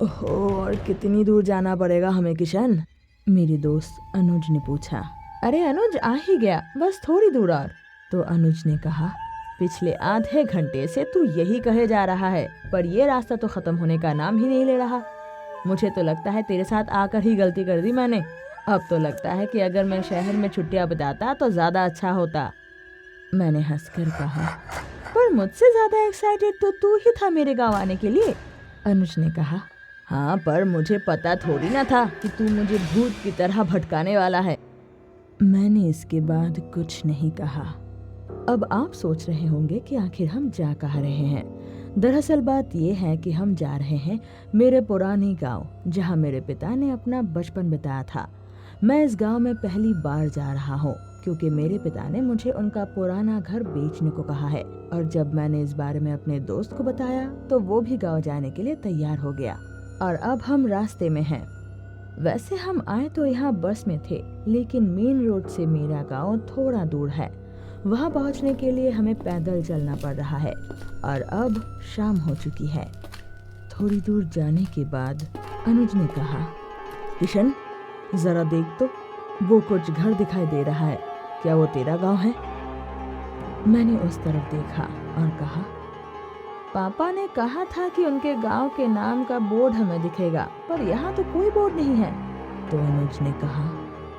ओहो, और कितनी दूर जाना पड़ेगा हमें किशन? मेरी दोस्त अनुज ने पूछा। अरे अनुज, आ ही गया, बस थोड़ी दूर और। तो अनुज ने कहा, पिछले आधे घंटे से तू यही कहे जा रहा है, पर ये रास्ता तो खत्म होने का नाम ही नहीं ले रहा। मुझे तो लगता है तेरे साथ आकर ही गलती कर दी मैंने। अब तो लगता है कि अगर मैं शहर में छुट्टियां बिताता तो ज्यादा अच्छा होता। मैंने हंसकर कहा, पर मुझसे ज्यादा एक्साइटेड तो तू ही था मेरे गाँव आने के लिए। अनुज ने कहा, हाँ, पर मुझे पता थोड़ी ना था कि तू मुझे भूत की तरह भटकाने वाला है। मैंने इसके बाद कुछ नहीं कहा। अब आप सोच रहे होंगे कि आखिर हम जा कहाँ रहे हैं। दरअसल बात यह है कि हम जा रहे हैं मेरे पुरानी गांव, जहां मेरे पिता ने अपना बचपन बिताया था। मैं इस गांव में पहली बार जा रहा हूं क्योंकि मेरे पिता ने मुझे उनका पुराना घर बेचने को कहा है। और जब मैंने इस बारे में अपने दोस्त को बताया तो वो भी गाँव जाने के लिए तैयार हो गया और अब हम रास्ते में हैं। वैसे हम आए तो यहाँ बस में थे, लेकिन मेन रोड से मेरा गांव थोड़ा दूर है। वहाँ पहुँचने के लिए हमें पैदल चलना पड़ रहा है और अब शाम हो चुकी है। थोड़ी दूर जाने के बाद अनुज ने कहा, किशन, जरा देख तो, वो कुछ घर दिखाई दे रहा है, क्या वो तेरा गांव है? मैंने उस तरफ देखा और कहा, पापा ने कहा था कि उनके गांव के नाम का बोर्ड हमें दिखेगा, पर यहाँ तो कोई बोर्ड नहीं है। तो अनुज ने कहा,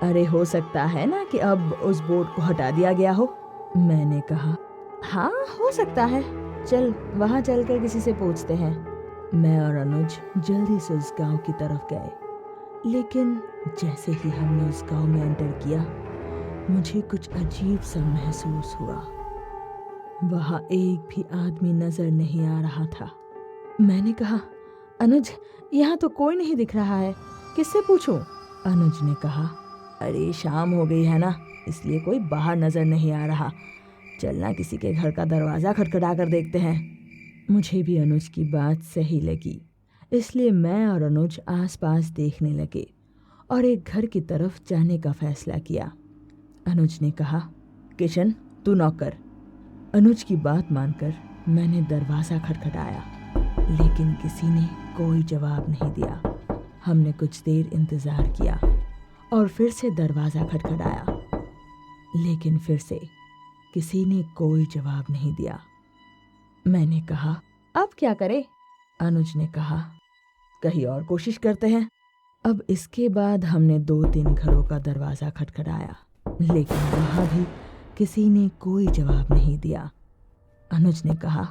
अरे हो सकता है ना कि अब उस बोर्ड को हटा दिया गया हो। मैंने कहा, हाँ हो सकता है, चल वहाँ चलकर किसी से पूछते हैं। मैं और अनुज जल्दी से उस गांव की तरफ गए, लेकिन जैसे ही हमने उस गांव में एंटर किया, मुझे कुछ अजीब सा महसूस हुआ। वहाँ एक भी आदमी नजर नहीं आ रहा था। मैंने कहा, अनुज, यहाँ तो कोई नहीं दिख रहा है, किससे पूछूं? अनुज ने कहा, अरे शाम हो गई है ना, इसलिए कोई बाहर नजर नहीं आ रहा। चलना किसी के घर का दरवाजा खटखटा कर देखते हैं। मुझे भी अनुज की बात सही लगी, इसलिए मैं और अनुज आसपास देखने लगे और एक घर की तरफ जाने का फैसला किया। अनुज ने कहा, किशन, तू नॉक कर। अनुज की बात मानकर मैंने दरवाज़ा खटखटाया, लेकिन किसी ने कोई जवाब नहीं दिया। हमने कुछ देर इंतज़ार किया और फिर से दरवाज़ा खटखटाया, लेकिन फिर से किसी ने कोई जवाब नहीं दिया। मैंने कहा, अब क्या करें? अनुज ने कहा, कहीं और कोशिश करते हैं। अब इसके बाद हमने 2-3 घरों का दरवाज़ा खटखटाया, लेकिन वहाँ भी किसी ने कोई जवाब नहीं दिया। अनुज ने कहा,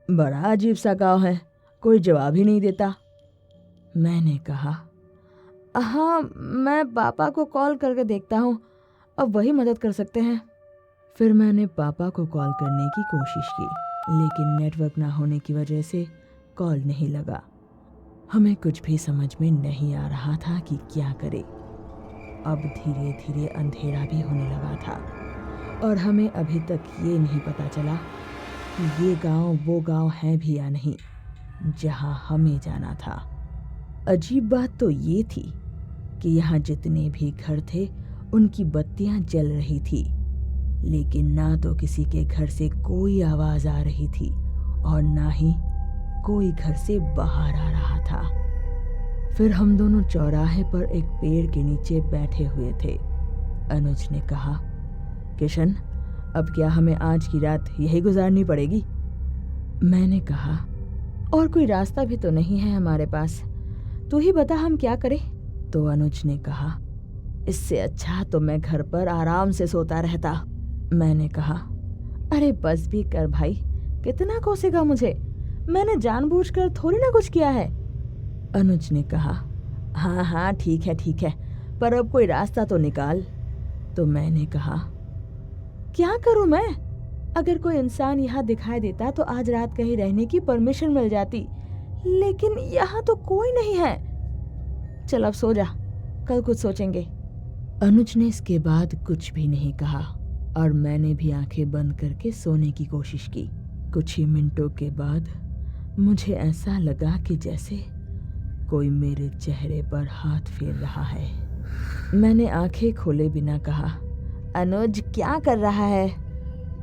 बड़ा अजीब सा गाँव है, कोई जवाब ही नहीं देता। मैंने कहा, हाँ, मैं पापा को कॉल करके देखता हूँ, अब वही मदद कर सकते हैं। फिर मैंने पापा को कॉल करने की कोशिश की, लेकिन नेटवर्क ना होने की वजह से कॉल नहीं लगा। हमें कुछ भी समझ में नहीं आ रहा था कि क्या करें। अब धीरे धीरे अंधेरा भी होने लगा था और हमें अभी तक ये नहीं पता चला कि ये गांव वो गांव है भी या नहीं जहां हमें जाना था। अजीब बात तो ये थी कि यहाँ जितने भी घर थे उनकी बत्तियां जल रही थी, लेकिन ना तो किसी के घर से कोई आवाज़ आ रही थी और ना ही कोई घर से बाहर आ रहा था। फिर हम दोनों चौराहे पर एक पेड़ के नीचे बैठे हुए थे। अनुज ने कहा, किशन, अब क्या हमें आज की रात यही गुजारनी पड़ेगी? मैंने कहा, और कोई रास्ता भी तो नहीं है हमारे पास, तू ही बता हम क्या करें? तो अनुज ने कहा, इससे अच्छा तो मैं घर पर आराम से सोता रहता। मैंने कहा, अरे बस भी कर भाई, कितना कोसेगा मुझे, मैंने जानबूझकर थोड़ी ना कुछ किया है। अनुज ने कहा, हाँ हाँ ठीक है, पर अब कोई रास्ता तो निकाल। तो मैंने कहा, क्या करूं मैं? अगर कोई इंसान यहाँ दिखाई देता तो आज रात कहीं रहने की परमिशन मिल जाती, लेकिन यहाँ तो कोई नहीं है। चल अब सो जा, कल कुछ सोचेंगे। अनुज ने इसके बाद कुछ भी नहीं कहा और मैंने भी आंखें बंद करके सोने की कोशिश की। कुछ ही मिनटों के बाद मुझे ऐसा लगा कि जैसे कोई मेरे चेहरे पर हाथ फेर रहा है। मैंने आंखें खोले बिना कहा, अनुज क्या कर रहा है?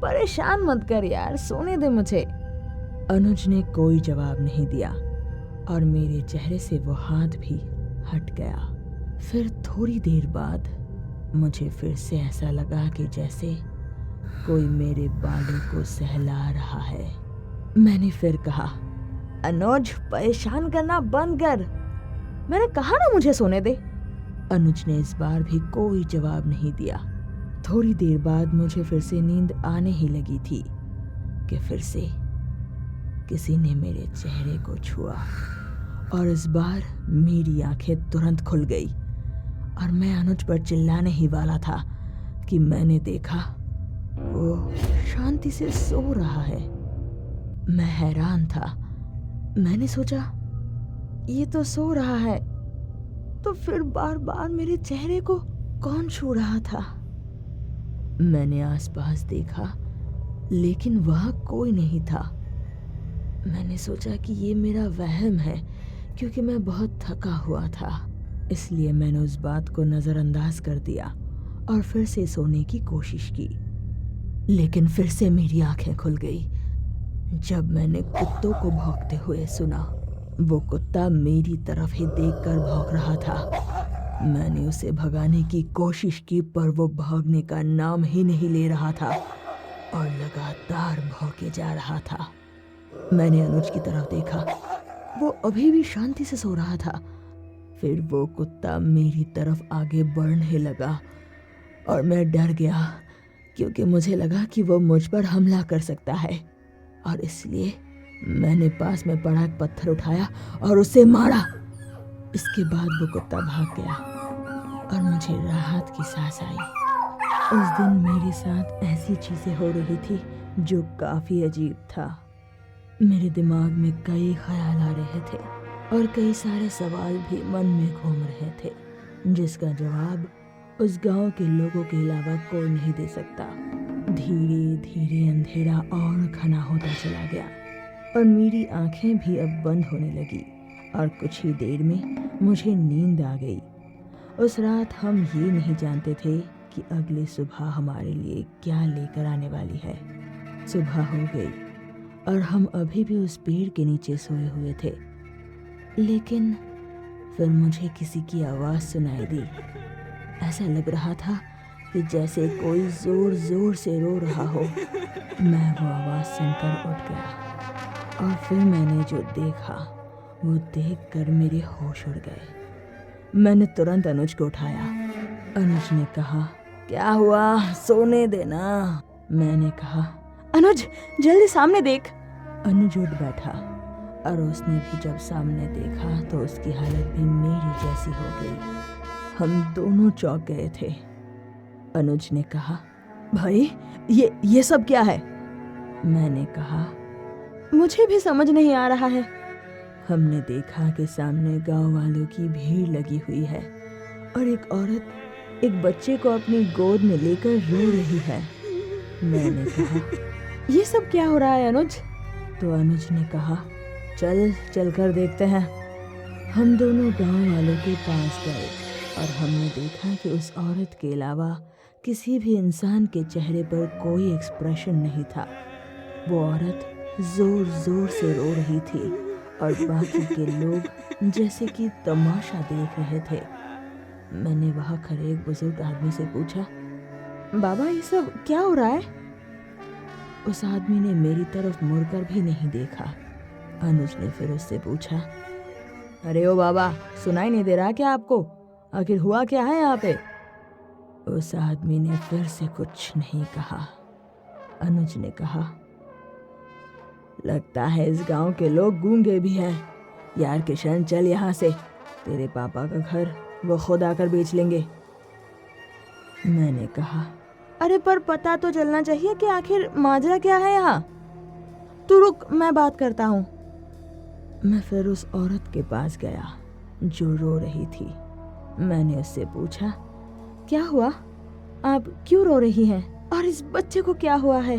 परेशान मत कर यार, सोने दे मुझे। अनुज ने कोई जवाब नहीं दिया और मेरे चेहरे से वो हाथ भी हट गया। फिर थोड़ी देर बाद मुझे फिर से ऐसा लगा कि जैसे कोई मेरे बालों को सहला रहा है। मैंने फिर कहा, अनुज परेशान करना बंद कर, मैंने कहा ना मुझे सोने दे। अनुज ने इस बार भी कोई जवाब नहीं दिया। थोड़ी देर बाद मुझे फिर से नींद आने ही लगी थी कि फिर से किसी ने मेरे चेहरे को छुआ और इस बार मेरी आंखें तुरंत खुल गई और मैं अनुज पर चिल्लाने ही वाला था कि मैंने देखा वो शांति से सो रहा है। मैं हैरान था। मैंने सोचा ये तो सो रहा है, तो फिर बार बार मेरे चेहरे को कौन छू रहा था? मैंने आसपास देखा लेकिन वहां कोई नहीं था। मैंने सोचा कि ये मेरा वहम है क्योंकि मैं बहुत थका हुआ था, इसलिए मैंने उस बात को नजरअंदाज कर दिया और फिर से सोने की कोशिश की। लेकिन फिर से मेरी आंखें खुल गई जब मैंने कुत्तों को भौंकते हुए सुना। वो कुत्ता मेरी तरफ ही देखकर भौंक रहा था। मैंने उसे भगाने की कोशिश की पर वो भागने का नाम ही नहीं ले रहा था और लगातार भौंके जा रहा था। मैंने अनुज की तरफ देखा, वो अभी भी शांति से सो रहा था। फिर वो कुत्ता मेरी तरफ आगे बढ़ने लगा और मैं डर गया क्योंकि मुझे लगा कि वो मुझ पर हमला कर सकता है और इसलिए मैंने पास में पड़ा एक पत्थर उठाया और उसे मारा। इसके बाद वो कुत्ता भाग गया और मुझे राहत की सांस आई। उस दिन मेरे साथ ऐसी चीजें हो रही थी जो काफी अजीब था। मेरे दिमाग में कई ख्याल आ रहे थे और कई सारे सवाल भी मन में घूम रहे थे जिसका जवाब उस गांव के लोगों के अलावा कोई नहीं दे सकता। धीरे धीरे अंधेरा और घना होता चला गया और मेरी आंखें भी अब बंद होने लगी और कुछ ही देर में मुझे नींद आ गई। उस रात हम ये नहीं जानते थे कि अगली सुबह हमारे लिए क्या लेकर आने वाली है। सुबह हो गई और हम अभी भी उस पेड़ के नीचे सोए हुए थे, लेकिन फिर मुझे किसी की आवाज़ सुनाई दी। ऐसा लग रहा था कि जैसे कोई जोर जोर से रो रहा हो। मैं वो आवाज़ सुनकर उठ गया और फिर मैंने जो देखा वो देखकर मेरे होश उड़ गए। मैंने तुरंत अनुज को उठाया। अनुज ने कहा, क्या हुआ, सोने देना। मैंने कहा, अनुज जल्दी सामने देख। अनुज उठ बैठा और उसने भी जब सामने देखा तो उसकी हालत भी मेरी जैसी हो गई। हम दोनों चौंक गए थे। अनुज ने कहा, भाई ये सब क्या है? मैंने कहा, मुझे भी समझ नहीं आ रहा है। हमने देखा कि सामने गांव वालों की भीड़ लगी हुई है और एक औरत एक बच्चे को अपनी गोद में लेकर रो रही है। मैंने कहा, ये सब क्या हो रहा है अनुज? तो अनुज ने कहा, चल कर देखते हैं। हम दोनों गांव वालों के पास गए और हमने देखा कि उस औरत के अलावा किसी भी इंसान के चेहरे पर कोई एक्सप्रेशन नहीं था। वो औरत जोर जोर से रो रही थी और बाकी के लोग जैसे कि तमाशा देख रहे थे। मैंने वहां खड़े एक बुजुर्ग आदमी से पूछा, बाबा ये सब क्या हो रहा है? उस आदमी ने मेरी तरफ मुड़कर भी नहीं देखा। अनुज ने फिर उससे पूछा, अरे ओ बाबा, सुनाई नहीं दे रहा क्या आपको? आखिर हुआ क्या है यहाँ पे? उस आदमी ने फिर से कुछ नहीं कहा। अनुज ने कहा, लगता है इस गांव के लोग गूंगे भी हैं। यार किशन, चल यहाँ से, तेरे पापा का घर वो खुद आकर बेच लेंगे। मैंने कहा, अरे पर पता तो चलना चाहिए कि आखिर माजरा क्या है यहाँ। तू रुक, मैं बात करता हूँ। मैं फिर उस औरत के पास गया जो रो रही थी। मैंने उससे पूछा, क्या हुआ, आप क्यों रो रही हैं और इस बच्चे को क्या हुआ है?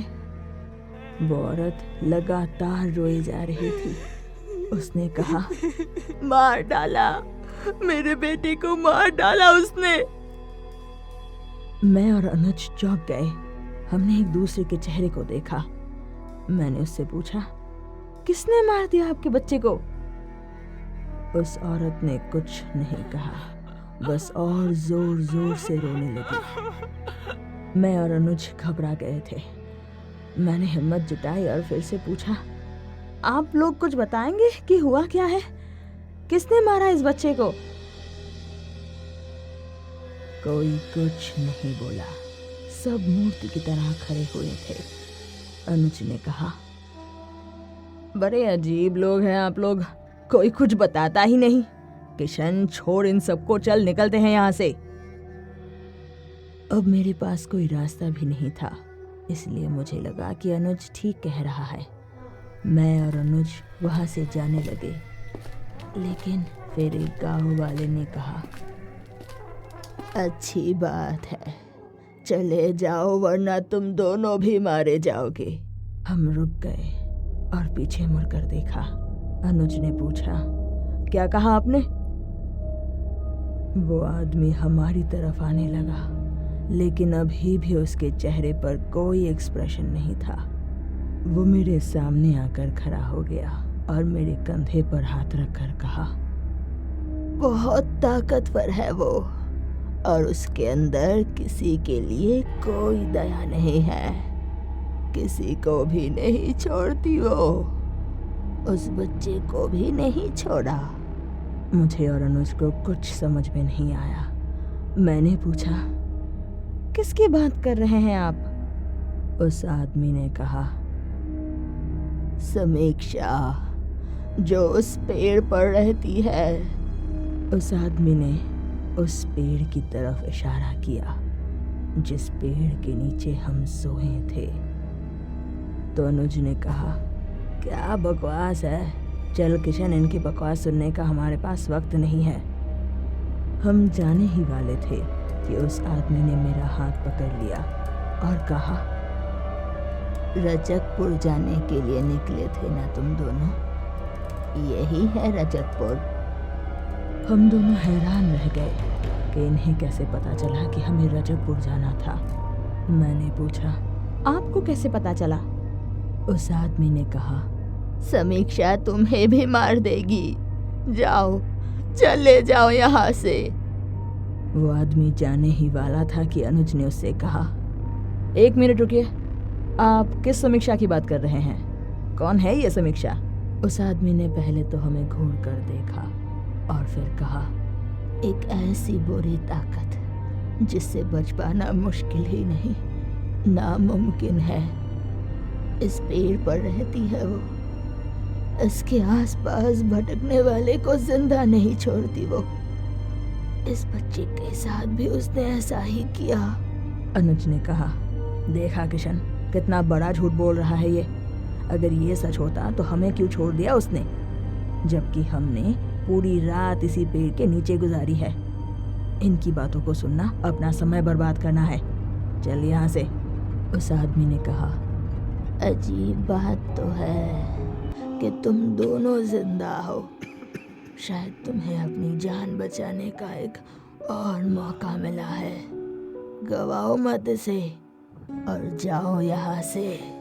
वो औरत लगातार रोए जा रही थी। उसने कहा, मार डाला, मेरे बेटे को मार डाला उसने। मैं और अनुज चौंक गए। हमने एक दूसरे के चेहरे को देखा। मैंने उससे पूछा, किसने मार दिया आपके बच्चे को? उस औरत ने कुछ नहीं कहा, बस और जोर जोर से रोने लगी। मैं और अनुज घबरा गए थे। मैंने हिम्मत जुटाई और फिर से पूछा, आप लोग कुछ बताएंगे कि हुआ क्या है? किसने मारा इस बच्चे को? कोई कुछ नहीं बोला, सब मूर्ति की तरह खड़े हुए थे। अनुज ने कहा, बड़े अजीब लोग हैं आप लोग, कोई कुछ बताता ही नहीं। किशन, छोड़ इन सबको, चल निकलते हैं यहाँ से। अब मेरे पास कोई रास्ता भी नहीं था, इसलिए मुझे लगा कि अनुज ठीक कह रहा है। मैं और अनुज वहां से जाने लगे, लेकिन फिर एक गांव वाले ने कहा, अच्छी बात है, चले जाओ वरना तुम दोनों भी मारे जाओगे। हम रुक गए और पीछे मुड़कर देखा। अनुज ने पूछा, क्या कहा आपने? वो आदमी हमारी तरफ आने लगा, लेकिन अभी भी उसके चेहरे पर कोई एक्सप्रेशन नहीं था। वो मेरे सामने आकर खड़ा हो गया और मेरे कंधे पर हाथ रखकर कहा, बहुत ताकतवर है वो, और उसके अंदर किसी के लिए कोई दया नहीं है, किसी को भी नहीं छोड़ती वो, उस बच्चे को भी नहीं छोड़ा। मुझे और अनुज को कुछ समझ में नहीं आया। मैंने पूछा, किसकी बात कर रहे हैं आप? उस आदमी ने कहा, समीक्षा, जो उस पेड़ पर रहती है। उस आदमी ने उस पेड़ की तरफ इशारा किया जिस पेड़ के नीचे हम सोए थे। तो अनुज ने कहा, क्या बकवास है, चल किशन, इनकी बकवास सुनने का हमारे पास वक्त नहीं है। हम जाने ही वाले थे कि उस आदमी ने मेरा हाथ पकड़ लिया और कहा, रजतपुर जाने के लिए निकले थे ना तुम दोनों? यही है रजतपुर। हम दोनों हैरान रह गए कि इन्हें कैसे पता चला कि हमें रजतपुर जाना था। मैंने पूछा, आपको कैसे पता चला? उस आदमी ने कहा, समीक्षा तुम्हें भी मार देगी, जाओ, चले जाओ यहाँ से। वो आदमी जाने ही वाला था कि अनुज ने उससे कहा, एक मिनट रुकिए, आप किस समीक्षा की बात कर रहे हैं? कौन है ये समीक्षा? उस आदमी ने पहले तो हमें घूर कर देखा और फिर कहा, एक ऐसी बुरी ताकत जिससे बच पाना मुश्किल ही नहीं, नामुमकिन है। इस पेड़ पर रहती है वो, इसके आसपास भटकने वाले को जिंदा नहीं छोड़ती वो। इस बच्चे के साथ भी उसने ऐसा ही किया। अनुज ने कहा, देखा किशन, कितना बड़ा झूठ बोल रहा है ये। अगर ये सच होता तो हमें क्यों छोड़ दिया उसने, जबकि हमने पूरी रात इसी पेड़ के नीचे गुजारी है। इनकी बातों को सुनना अपना समय बर्बाद करना है, चल यहाँ से। उस आदमी ने कहा, अजीब बात तो है कि तुम दोनों जिंदा हो, शायद तुम्हें अपनी जान बचाने का एक और मौका मिला है। गवाओ मत इसे और जाओ यहाँ से।